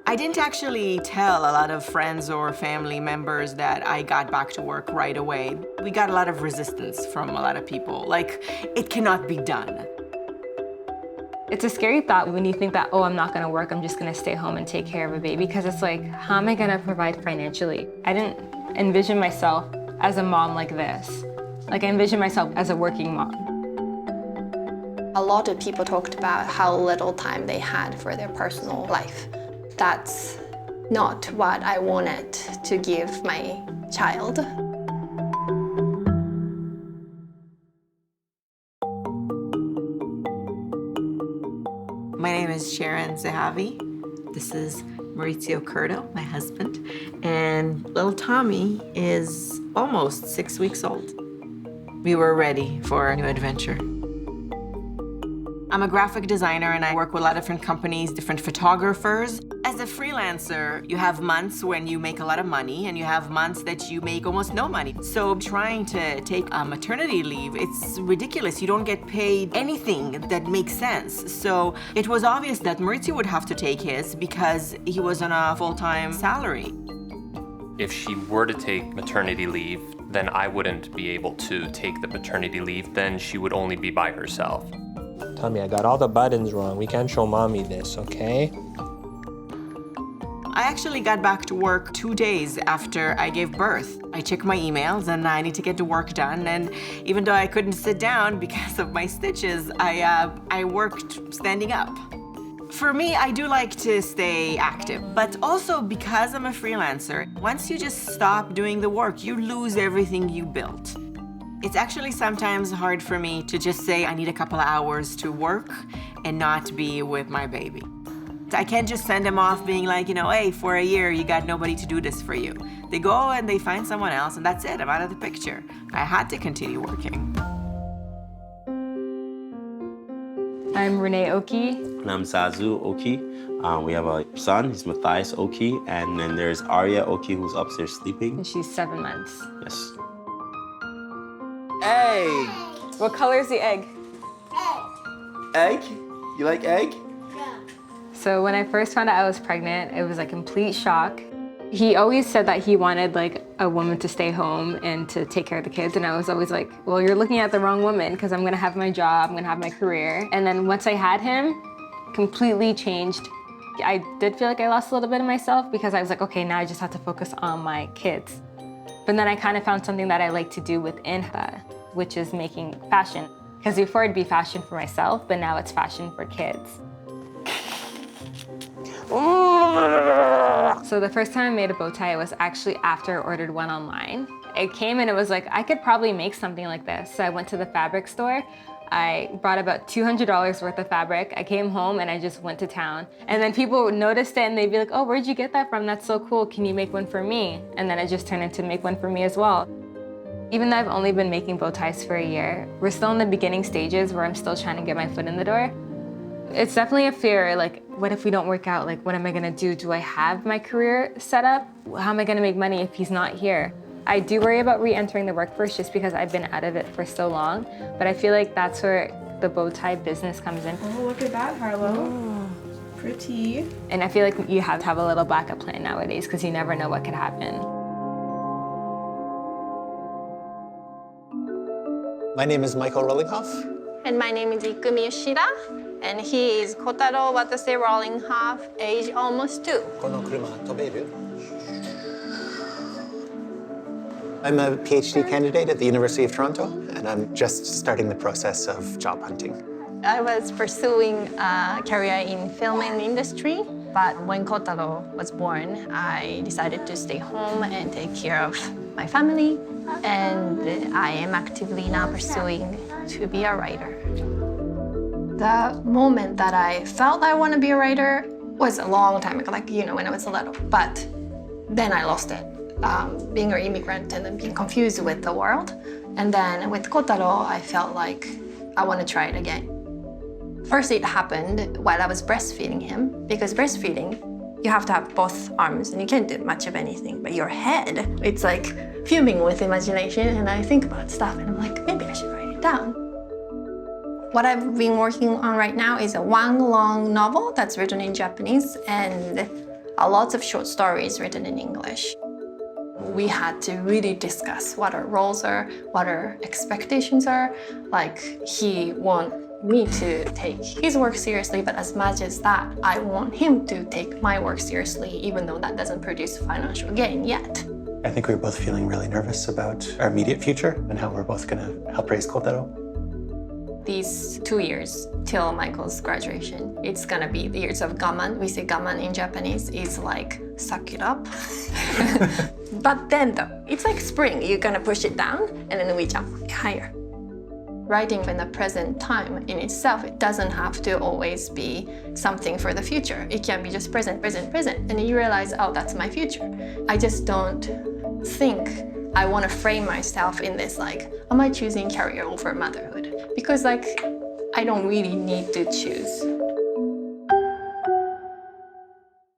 I didn't actually tell a lot of friends or family members that I got back to work right away. We got a lot of resistance from a lot of people, like, it cannot be done. It's a scary thought when you think that, oh, I'm not gonna work, I'm just gonna stay home and take care of a baby, because it's like, how am I gonna provide financially? I didn't envision myself as a mom like this. Like, I envisioned myself as a working mom. A lot of people talked about how little time they had for their personal life. That's not what I wanted to give my child. My name is Sharon Zahavi. This is Maurizio Curto, my husband. And little Tommy is almost 6 weeks old. We were ready for a new adventure. I'm a graphic designer and I work with a lot of different companies, different photographers. As a freelancer, you have months when you make a lot of money and you have months that you make almost no money. So trying to take a maternity leave, it's ridiculous. You don't get paid anything that makes sense. So it was obvious that Maurizio would have to take his because he was on a full-time salary. If she were to take maternity leave, then I wouldn't be able to take the maternity leave. Then she would only be by herself. Tommy, I got all the buttons wrong. We can't show mommy this, okay? I actually got back to work 2 days after I gave birth. I checked my emails and I need to get the work done. And even though I couldn't sit down because of my stitches, I worked standing up. For me, I do like to stay active, but also because I'm a freelancer, once you just stop doing the work, you lose everything you built. It's actually sometimes hard for me to just say I need a couple of hours to work and not be with my baby. I can't just send them off being like, hey, for a year you got nobody to do this for you. They go and they find someone else and that's it, I'm out of the picture. I had to continue working. I'm Renee Oki. And I'm Zazu Oki. We have a son, he's Matthias Oki, and then there's Arya Oki who's upstairs sleeping. And she's 7 months. Yes. Egg! What color is the egg? Egg? You like egg? So when I first found out I was pregnant, it was a complete shock. He always said that he wanted like a woman to stay home and to take care of the kids. And I was always like, well, you're looking at the wrong woman because I'm gonna have my job, I'm gonna have my career. And then once I had him, completely changed. I did feel like I lost a little bit of myself because I was like, okay, now I just have to focus on my kids. But then I kind of found something that I like to do within that, which is making fashion. Because before it'd be fashion for myself, but now it's fashion for kids. So the first time I made a bow tie was actually after I ordered one online. It came and it was like, I could probably make something like this. So I went to the fabric store. I brought about $200 worth of fabric. I came home and I just went to town. And then people noticed it and they'd be like, oh, where'd you get that from? That's so cool. Can you make one for me? And then it just turned into make one for me as well. Even though I've only been making bow ties for a year, we're still in the beginning stages where I'm still trying to get my foot in the door. It's definitely a fear, like, what if we don't work out? Like, what am I gonna do? Do I have my career set up? How am I gonna make money if he's not here? I do worry about re-entering the workforce just because I've been out of it for so long, but I feel like that's where the bow tie business comes in. Oh, look at that, Harlow. Oh, pretty. And I feel like you have to have a little backup plan nowadays because you never know what could happen. My name is Michael Rollinghoff. And my name is Ikumi Yoshida, and he is Kotaro Watase Rollinghoff, age almost 2. この車飛べる? I'm a PhD candidate at the University of Toronto, and I'm just starting the process of job hunting. I was pursuing a career in film and industry, but when Kotaro was born, I decided to stay home and take care of my family, and I am actively now pursuing to be a writer. The moment that I felt I want to be a writer was a long time ago, like, when I was little, but then I lost it. Being an immigrant and then being confused with the world. And then with Kotaro, I felt like I want to try it again. First, it happened while I was breastfeeding him, because breastfeeding, you have to have both arms and you can't do much of anything, but your head, it's like fuming with imagination, and I think about stuff and I'm like, maybe I should write it down. What I've been working on right now is a one long novel that's written in Japanese, and lots of short stories written in English. We had to really discuss what our roles are, what our expectations are. Like, he wants me to take his work seriously, but as much as that, I want him to take my work seriously, even though that doesn't produce financial gain yet. I think we were both feeling really nervous about our immediate future and how we're both going to help raise Kotaro. These 2 years till Michael's graduation, it's gonna be the years of gaman. We say gaman in Japanese is like suck it up. But then though, it's like spring. You're gonna push it down and then we jump higher. Writing in the present time in itself, it doesn't have to always be something for the future. It can be just present, present, present. And you realize, oh, that's my future. I just don't think I want to frame myself in this, like, am I choosing career over motherhood? Because, like, I don't really need to choose.